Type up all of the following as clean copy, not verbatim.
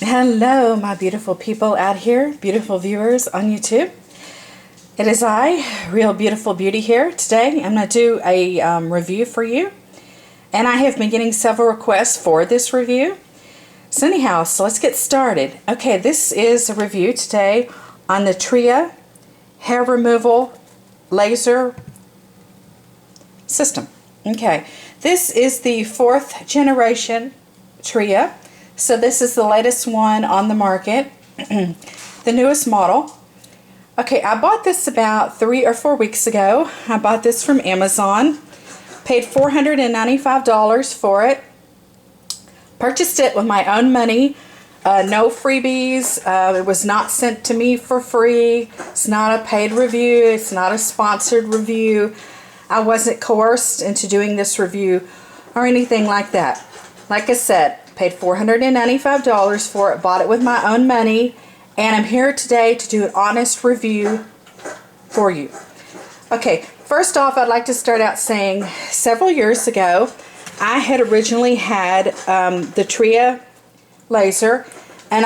Hello, my beautiful people out here, beautiful viewers on YouTube. It is I, Real Beautiful Beauty here. Today I'm going to do a review for you. And I have been getting several requests for this review. So anyhow, let's get started. Okay, this is a review today on the Tria hair removal laser system. Okay, this is the 4th generation Tria. So this is the latest one on the market, the newest model. Okay, I bought this about 3 or 4 weeks ago. I bought this from Amazon, paid $495 for it, purchased it with my own money, no freebies. It was not sent to me for free. It's not a paid review. It's not a sponsored review. I wasn't coerced into doing this review or anything like that. Like I said, paid $495 for it, bought it with my own money, and I'm here today to do an honest review for you. Okay, first off, I'd like to start out saying several years ago, I had originally had the Tria laser, and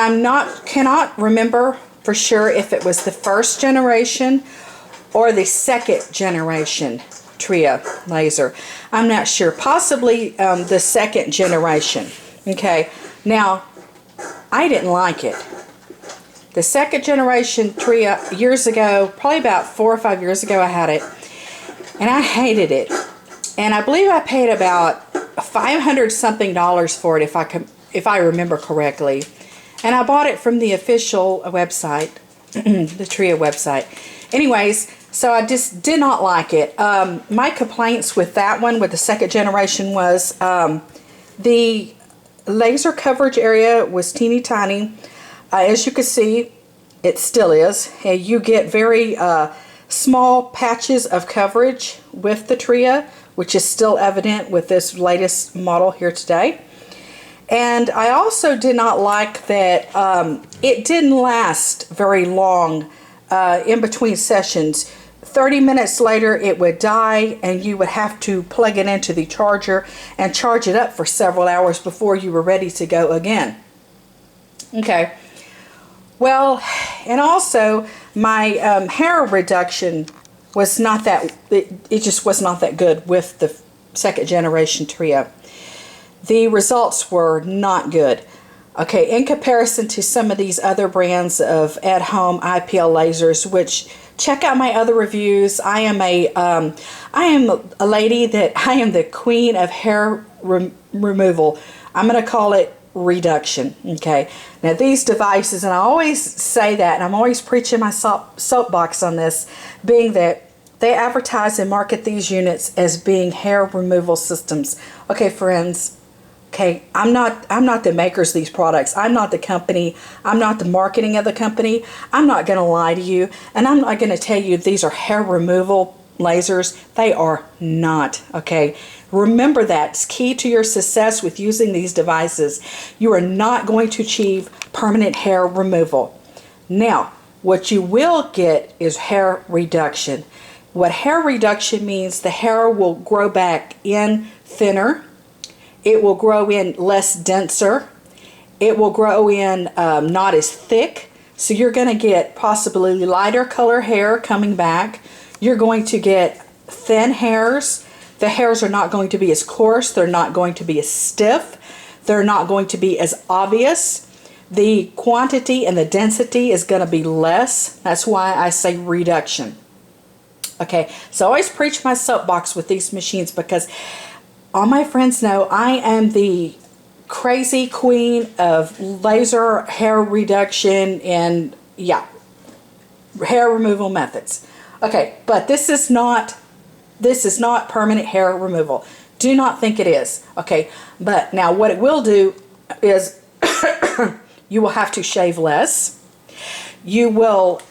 cannot remember for sure if it was the 1st generation or the 2nd generation Tria laser. I'm not sure. Possibly the 2nd generation. Okay, now I didn't like it. The 2nd generation Tria years ago, probably about 4 or 5 years ago, I had it, and I hated it. And I believe I paid about $500 something for it, if I remember correctly. And I bought it from the official website, the Tria website. Anyways, so I just did not like it. My complaints with that one, with the 2nd generation, was the laser coverage area was teeny tiny. As you can see, it still is. You get very small patches of coverage with the Tria, which is still evident with this latest model here today. And I also did not like that it didn't last very long in between sessions. 30 minutes later it would die, and you would have to plug it into the charger and charge it up for several hours before you were ready to go again. Okay, well, and also my hair reduction was not that, it just was not that good with the 2nd generation Tria. The results were not good. Okay, in comparison to some of these other brands of at-home IPL lasers, which check out my other reviews. I am a lady that I am the queen of hair removal. I'm going to call it reduction. Okay, now these devices, and I always say that, and I'm always preaching my soapbox on this, being that they advertise and market these units as being hair removal systems. Okay, friends. Okay, I'm not the makers of these products. I'm not the company. I'm not the marketing of the company. I'm not going to lie to you, and I'm not going to tell you these are hair removal lasers. They are not, okay? Remember that. It's key to your success with using these devices. You are not going to achieve permanent hair removal. Now, what you will get is hair reduction. What hair reduction means, the hair will grow back in thinner. It will grow in less denser. It will grow in not as thick. So you're going to get possibly lighter color hair coming back. You're going to get thin hairs. The hairs are not going to be as coarse. They're not going to be as stiff. They're not going to be as obvious. The quantity and the density is going to be less. That's why I say reduction. Okay, so I always preach my soapbox with these machines, because all my friends know I am the crazy queen of laser hair reduction and, yeah, hair removal methods. Okay, but this is not permanent hair removal. Do not think it is. Okay, but now what it will do is you will have to shave less. You will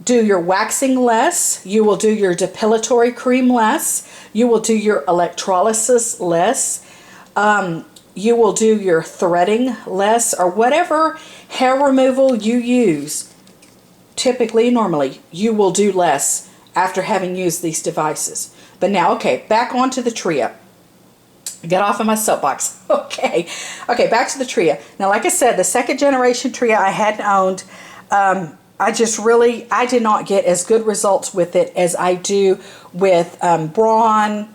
do your waxing less. You will do your depilatory cream less. You will do your electrolysis less. You will do your threading less, or whatever hair removal you use. Typically, normally, you will do less after having used these devices. But now, okay, back onto the Tria. Get off of my soapbox. Okay, back to the Tria. Now, like I said, the second generation Tria I hadn't owned. I did not get as good results with it as I do with Braun,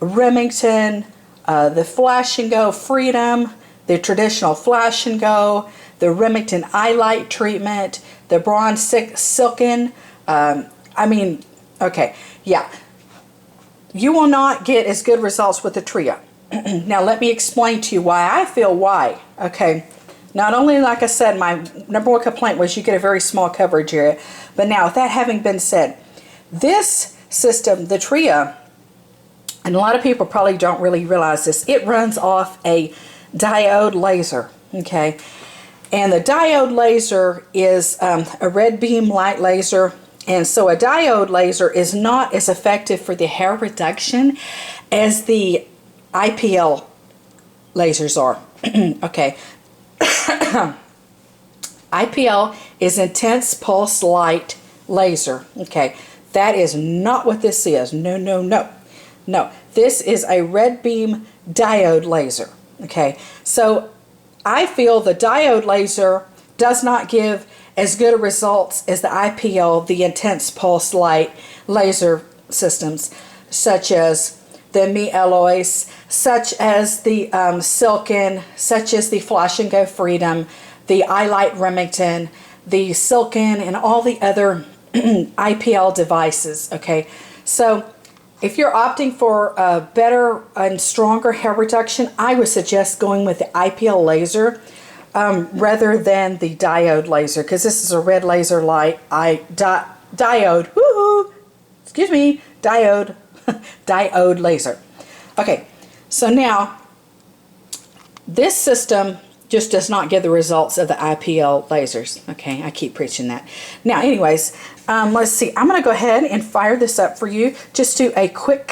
Remington, the Flash and Go Freedom, the traditional Flash and Go, the Remington eye light treatment, the Braun Silken. You will not get as good results with the Tria. Now let me explain to you why I feel why. Okay, not only, like I said, my number one complaint was you get a very small coverage area, but now with that having been said, this system, the Tria, and a lot of people probably don't really realize this, it runs off a diode laser. Okay, and the diode laser is a red beam light laser. And so a diode laser is not as effective for the hair reduction as the IPL lasers are. Okay. IPL is intense pulse light laser. Okay. That is not what this is. No, no, no. No. This is a red beam diode laser. Okay. So I feel the diode laser does not give as good results as the IPL, the intense pulse light laser systems, such as the Mi Alloys, such as the Silken, such as the Flash and Go Freedom, the iLight Remington, the Silken, and all the other IPL devices. Okay, so if you're opting for a better and stronger hair reduction, I would suggest going with the IPL laser rather than the diode laser, because this is a red laser light diode. Woohoo! Excuse me, diode. Diode laser. Okay, so now this system just does not give the results of the IPL lasers. Okay, I keep preaching that. Now, anyways, let's see. I'm going to go ahead and fire this up for you. Just do a quick,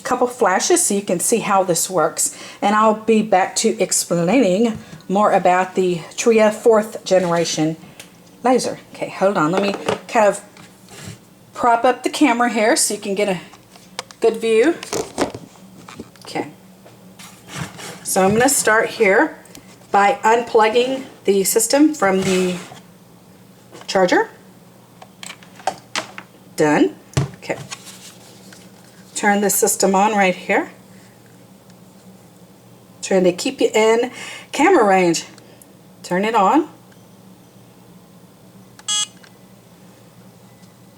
couple flashes so you can see how this works. And I'll be back to explaining more about the Tria 4th generation laser. Okay, hold on. Let me kind of prop up the camera here so you can get a good view. Okay. So I'm going to start here by unplugging the system from the charger. Done. Okay. Turn the system on right here. Trying to keep you in camera range. Turn it on.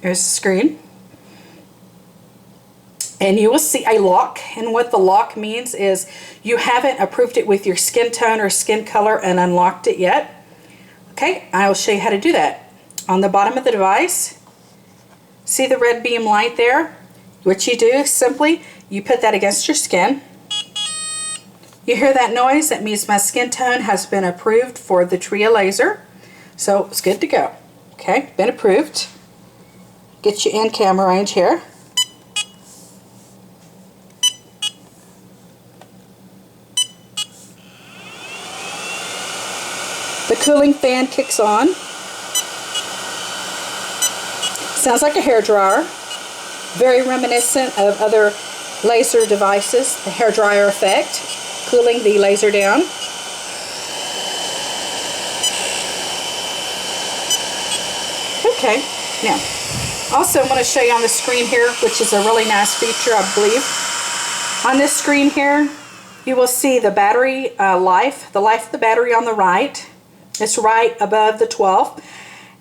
Here's the screen. And you will see a lock, and what the lock means is you haven't approved it with your skin tone or skin color and unlocked it yet. Okay, I will show you how to do that. On the bottom of the device, see the red beam light there? What you do, simply, you put that against your skin. You hear that noise? That means my skin tone has been approved for the Tria laser. So it's good to go. Okay, been approved. Get you in camera range here. The cooling fan kicks on. Sounds like a hairdryer. Very reminiscent of other laser devices, the hairdryer effect, cooling the laser down. Okay, now, also I'm going to show you on the screen here, which is a really nice feature, I believe. On this screen here, you will see the battery life, the life of the battery on the right. It's right above the 12.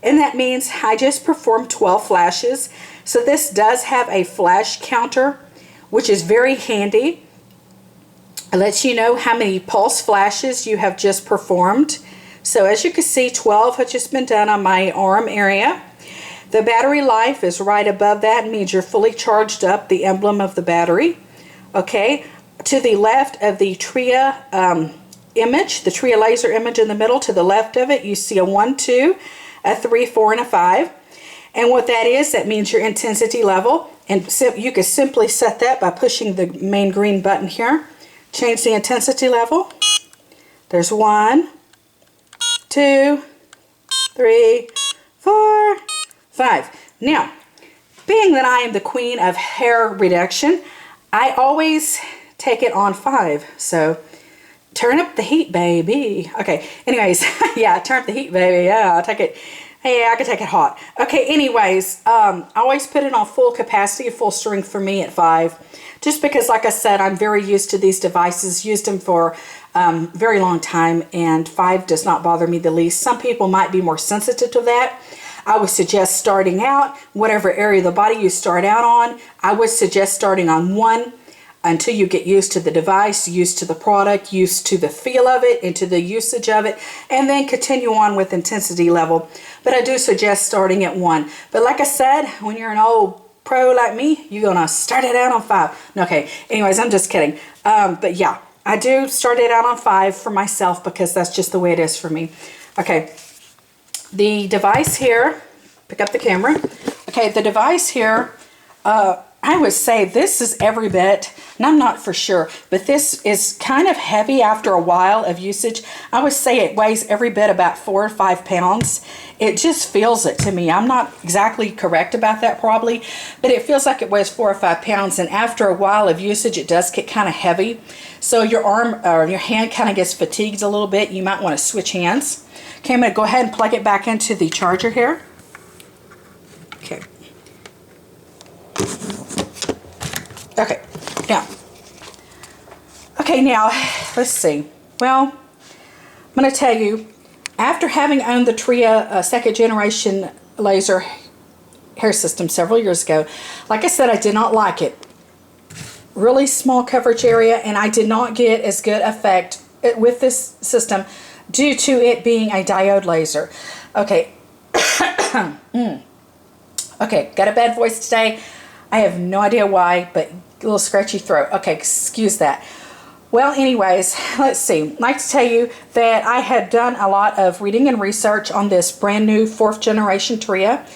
And that means I just performed 12 flashes. So this does have a flash counter, which is very handy. It lets you know how many pulse flashes you have just performed. So as you can see, 12 have just been done on my arm area. The battery life is right above that. It means you're fully charged up, the emblem of the battery. Okay, to the left of the Tria image, the Tria laser image in the middle, to the left of it, you see a 1, 2, a 3, 4, and a 5. And what that is, that means your intensity level. And you can simply set that by pushing the main green button here. Change the intensity level. There's 1, 2, 3, 4, 5. Now, being that I am the queen of hair reduction, I always take it on 5. So turn up the heat, baby. Okay, anyways, yeah, turn up the heat, baby. Yeah, I'll take it. Yeah, I can take it hot. Okay, anyways, I always put it on full capacity, full strength for me at 5. Just because, like I said, I'm very used to these devices, used them for very long time, and 5 does not bother me the least. Some people might be more sensitive to that. I would suggest starting out, whatever area of the body you start out on, I would suggest starting on 1 until you get used to the device, used to the product, used to the feel of it, into the usage of it, and then continue on with intensity level. But I do suggest starting at 1. But like I said, when you're an old pro like me, you're gonna start it out on 5. Okay, anyways, I'm just kidding. But yeah, I do start it out on 5 for myself because that's just the way it is for me. Okay, the device here, pick up the camera. Okay, the device here, I would say this is every bit, and I'm not for sure, but this is kind of heavy after a while of usage. I would say it weighs every bit about 4 or 5 pounds. It just feels it to me. I'm not exactly correct about that probably, but it feels like it weighs 4 or 5 pounds, and after a while of usage, it does get kind of heavy. So your arm or your hand kind of gets fatigued a little bit. You might want to switch hands. Okay, I'm going to go ahead and plug it back into the charger here. Okay. Okay, now, let's see. Well, I'm going to tell you, after having owned the Tria second generation laser hair system several years ago, like I said, I did not like it. Really small coverage area, and I did not get as good effect with this system due to it being a diode laser. Okay. Okay, got a bad voice today. I have no idea why, but a little scratchy throat. Okay, excuse that. Well, anyways, let's see. I'd like to tell you that I had done a lot of reading and research on this brand new 4th generation Tria,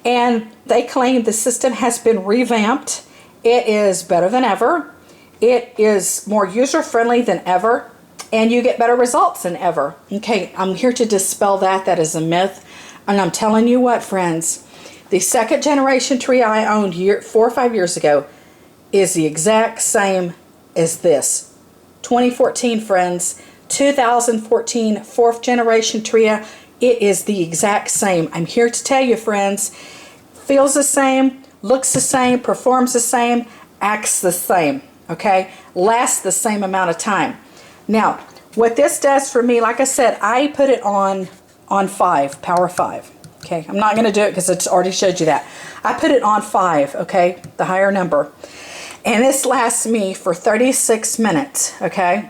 and they claim the system has been revamped. It is better than ever. It is more user-friendly than ever, and you get better results than ever. Okay, I'm here to dispel that. That is a myth, and I'm telling you what, friends. The second generation Tria I owned 4 or 5 years ago is the exact same as this. 2014, friends. 2014 4th generation Tria. It is the exact same. I'm here to tell you, friends. Feels the same, looks the same, performs the same, acts the same. Okay? Lasts the same amount of time. Now, what this does for me, like I said, I put it on 5, power 5. Okay, I'm not going to do it because it's already showed you that. I put it on 5, okay, the higher number. And this lasts me for 36 minutes, okay?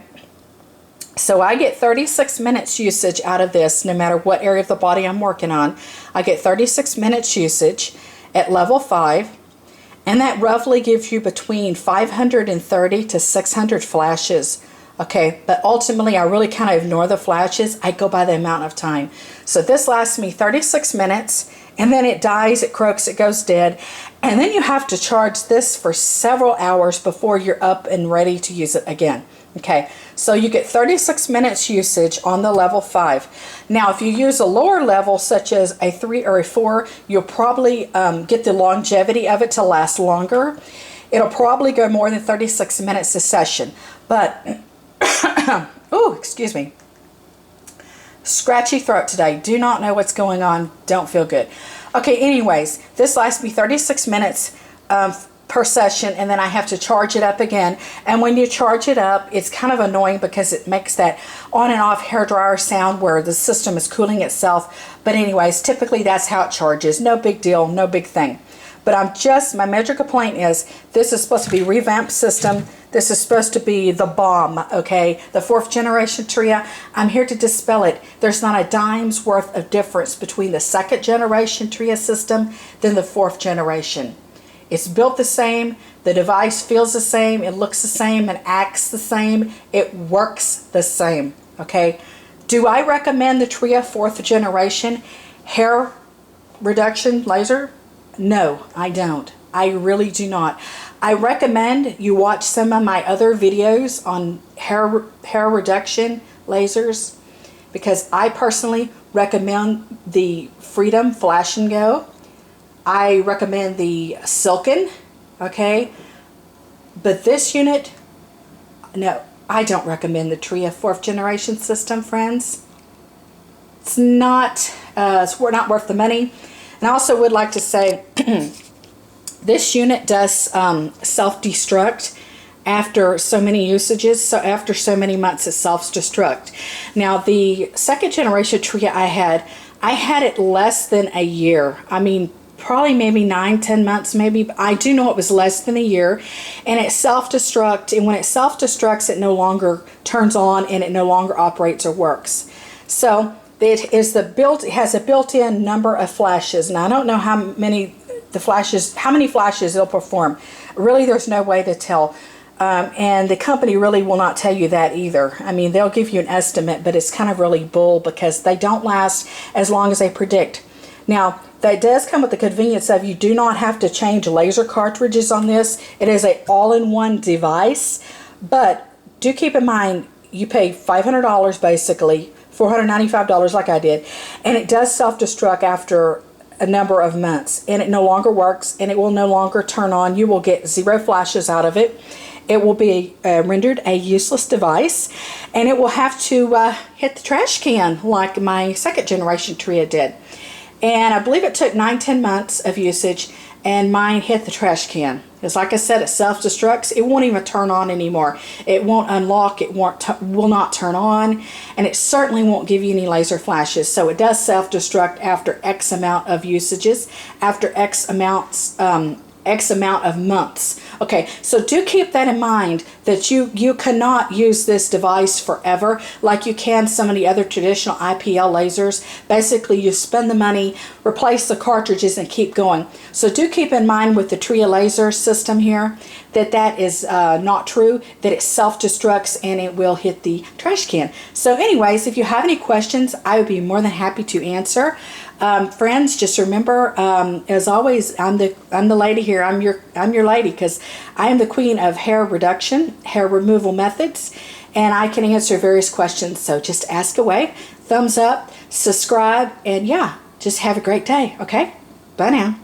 So I get 36 minutes usage out of this no matter what area of the body I'm working on. I get 36 minutes usage at level 5. And that roughly gives you between 530 to 600 flashes. Okay, but ultimately I really kind of ignore the flashes. I go by the amount of time. So this lasts me 36 minutes, and then it dies, it croaks, it goes dead. And then you have to charge this for several hours before you're up and ready to use it again. Okay, so you get 36 minutes usage on the level 5. Now, if you use a lower level, such as a 3 or a 4, you'll probably get the longevity of it to last longer. It'll probably go more than 36 minutes a session. But oh, excuse me. Scratchy throat today. Do not know what's going on. Don't feel good. Okay, anyways, this lasts me 36 minutes per session, and then I have to charge it up again. And when you charge it up, it's kind of annoying because it makes that on and off hairdryer sound where the system is cooling itself. But anyways, typically that's how it charges. No big deal, no big thing. But my major complaint is this is supposed to be a revamped system. This is supposed to be the bomb, okay? The 4th generation Tria. I'm here to dispel it. There's not a dime's worth of difference between the 2nd generation Tria system than the 4th generation. It's built the same. The device feels the same. It looks the same and acts the same. It works the same, okay? Do I recommend the Tria 4th generation hair reduction laser? No, I don't. I really do not. I recommend you watch some of my other videos on hair reduction lasers, because I personally recommend the Freedom Flash and Go. I recommend the Silken, okay? But this unit, no, I don't recommend the Tria 4th generation system, friends. It's not worth the money. And I also would like to say this unit does self-destruct after so many usages. So after so many months it self-destruct. Now the 2nd generation Tria I had it less than a year. I mean, probably maybe 9-10 months maybe. I do know it was less than a year, and it self-destruct, and when it self-destructs it no longer turns on and it no longer operates or works. So it has a built-in number of flashes, and I don't know how many flashes it'll perform. Really, there's no way to tell. And the company really will not tell you that either. I mean, they'll give you an estimate, but it's kind of really bull because they don't last as long as they predict. Now, that does come with the convenience of you do not have to change laser cartridges on this. It is an all-in-one device, but do keep in mind you pay $500 basically, $495 like I did, and it does self-destruct after a number of months, and it no longer works, and it will no longer turn on. You will get 0 flashes out of it. It will be rendered a useless device, and it will have to hit the trash can like my 2nd generation Tria did. And I believe it took 9-10 months of usage, and mine hit the trash can. Because like I said, it self-destructs. It won't even turn on anymore. It won't unlock. It will not turn on, and it certainly won't give you any laser flashes. So it does self-destruct after X amount of usages, after X amount of months. Okay, so do keep that in mind, that you cannot use this device forever like you can some of the other traditional IPL lasers. Basically, you spend the money, replace the cartridges, and keep going. So do keep in mind with the Tria laser system here that is not true, that it self-destructs and it will hit the trash can. So anyways, if you have any questions, I would be more than happy to answer. Friends, just remember, as always, I'm the lady here. I'm your lady, because I am the queen of hair reduction, hair removal methods, and I can answer various questions. So just ask away. Thumbs up, subscribe, and yeah, just have a great day. Okay, bye now.